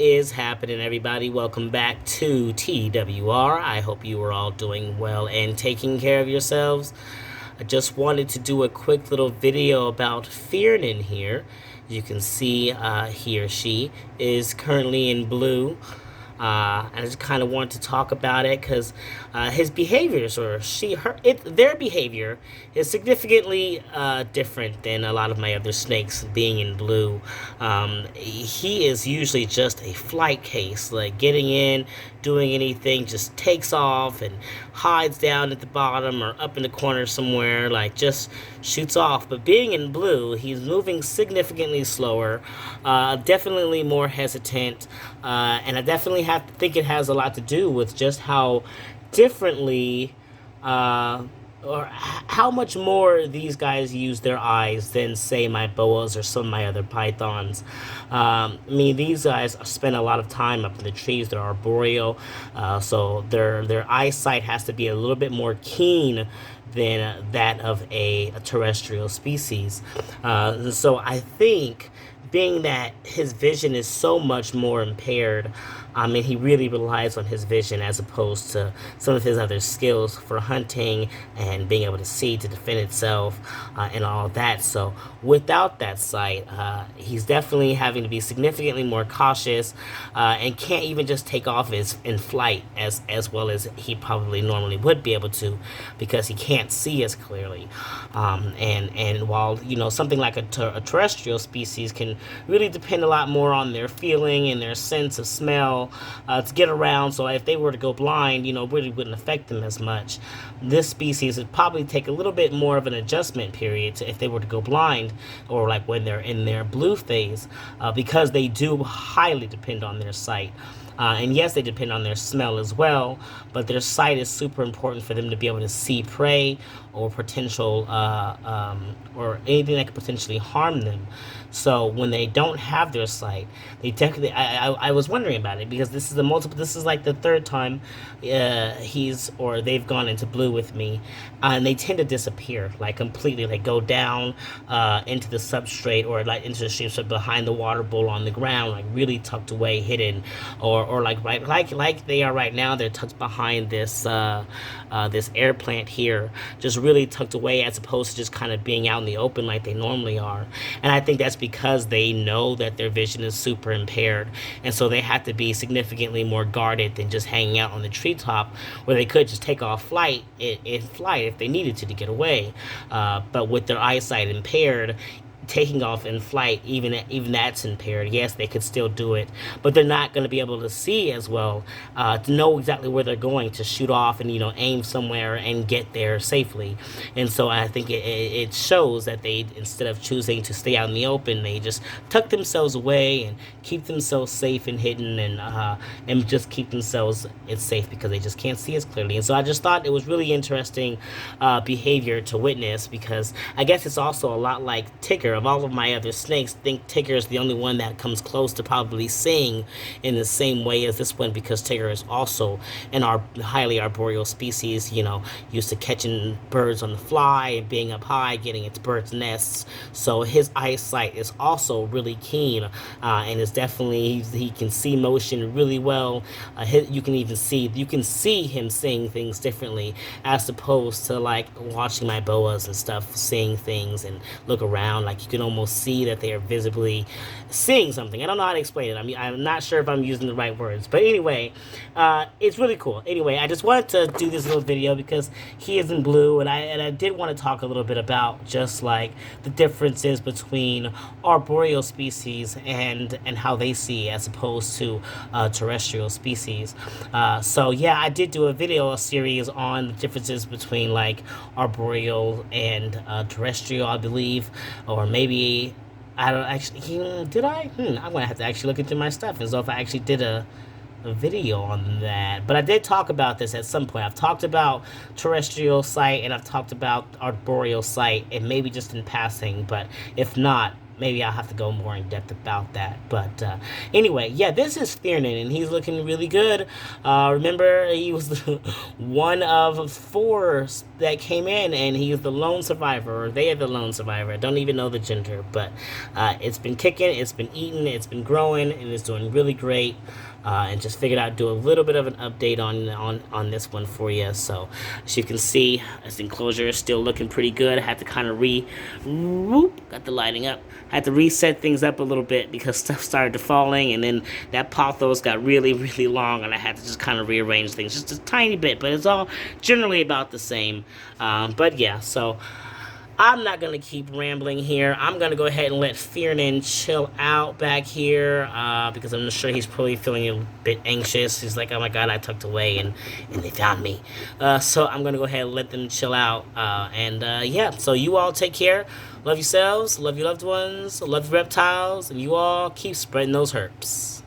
is happening, everybody? Welcome back to TWR. I hope you are all doing well and taking care of yourselves. I just wanted to do a quick little video about Fearnan here. You can see he or she is currently in blue. I just kind of want to talk about it because his behaviors, or their behavior, is significantly different than a lot of my other snakes being in blue. He is usually just a flight case, like getting in, doing anything, just takes off and hides down at the bottom or up in the corner somewhere, like just shoots off. But being in blue, he's moving significantly slower, definitely more hesitant, and I definitely think it has a lot to do with just how differently or how much more these guys use their eyes than, say, my boas or some of my other pythons. I mean, these guys spend a lot of time up in the trees. They're arboreal, so their eyesight has to be a little bit more keen than that of a terrestrial species. So I think, being that his vision is so much more impaired, I mean, he really relies on his vision as opposed to some of his other skills for hunting and being able to see to defend itself and all that. So without that sight, he's definitely having to be significantly more cautious and can't even just take off in flight as well as he probably normally would be able to, because he can't see as clearly. And while, you know, something like a terrestrial species can really depend a lot more on their feeling and their sense of smell to get around, so if they were to go blind, you know, really wouldn't affect them as much. This species would probably take a little bit more of an adjustment period if they were to go blind, or like when they're in their blue phase, because they do highly depend on their sight. And yes, they depend on their smell as well, but their sight is super important for them to be able to see prey or potential or anything that could potentially harm them. So when they don't have their sight, they definitely. I was wondering about it, because this is like the third time they've gone into blue with me, and they tend to disappear like completely. They go down into the substrate, or like into the stream, so behind the water bowl on the ground, like really tucked away, hidden, or like they are right now. They're tucked behind this air plant here, just really tucked away, as opposed to just kind of being out in the open like they normally are. And I think that's because they know that their vision is super impaired, and so they have to be significantly more guarded than just hanging out on the treetop, where they could just take off in flight if they needed to get away. But with their eyesight impaired, taking off in flight, even that's impaired. Yes, they could still do it, but they're not going to be able to see as well, to know exactly where they're going to shoot off and, you know, aim somewhere and get there safely. And so I think it shows that they, instead of choosing to stay out in the open, they just tuck themselves away and keep themselves safe and hidden, and just keep themselves safe, because they just can't see as clearly. And so I just thought it was really interesting behavior to witness, because I guess it's also a lot like Tigger. Of all of my other snakes, I think Tigger is the only one that comes close to probably seeing in the same way as this one, because Tigger is also an highly arboreal species, you know, used to catching birds on the fly and being up high, getting its birds' nests. So his eyesight is also really keen, and is definitely, he can see motion really well. You can see him seeing things differently, as opposed to like watching my boas and stuff, seeing things and look around, like you can almost see that they are visibly seeing something. I don't know how to explain it. I mean, I'm not sure if I'm using the right words, but anyway, it's really cool. Anyway, I just wanted to do this little video because he is in blue, and I did want to talk a little bit about just like the differences between arboreal species and how they see, as opposed to terrestrial species. So yeah, I did do a series on the differences between like arboreal and terrestrial, I believe, or maybe I don't actually. Did I? I'm gonna have to actually look into my stuff and so if I actually did a video on that. But I did talk about this at some point. I've talked about terrestrial sight and I've talked about arboreal sight, and maybe just in passing. But if not, maybe I'll have to go more in depth about that. But anyway, yeah, this is Fearnan, and he's looking really good. Remember, he was the one of four that came in, and he was the lone survivor, or they are the lone survivor. I don't even know the gender, but it's been kicking, it's been eating, it's been growing, and it's doing really great. And just figured I'd do a little bit of an update on this one for you. So as you can see, this enclosure is still looking pretty good. I had to kind of got the lighting up. I had to reset things up a little bit because stuff started falling, and then that pothos got really, really long, and I had to just kind of rearrange things just a tiny bit, but it's all generally about the same. But yeah, so I'm not going to keep rambling here. I'm going to go ahead and let Fearnan chill out back here because I'm sure he's probably feeling a bit anxious. He's like, oh my God, I tucked away and they found me. So I'm going to go ahead and let them chill out. Yeah, so you all take care. Love yourselves, love your loved ones, love your reptiles, and you all keep spreading those herps.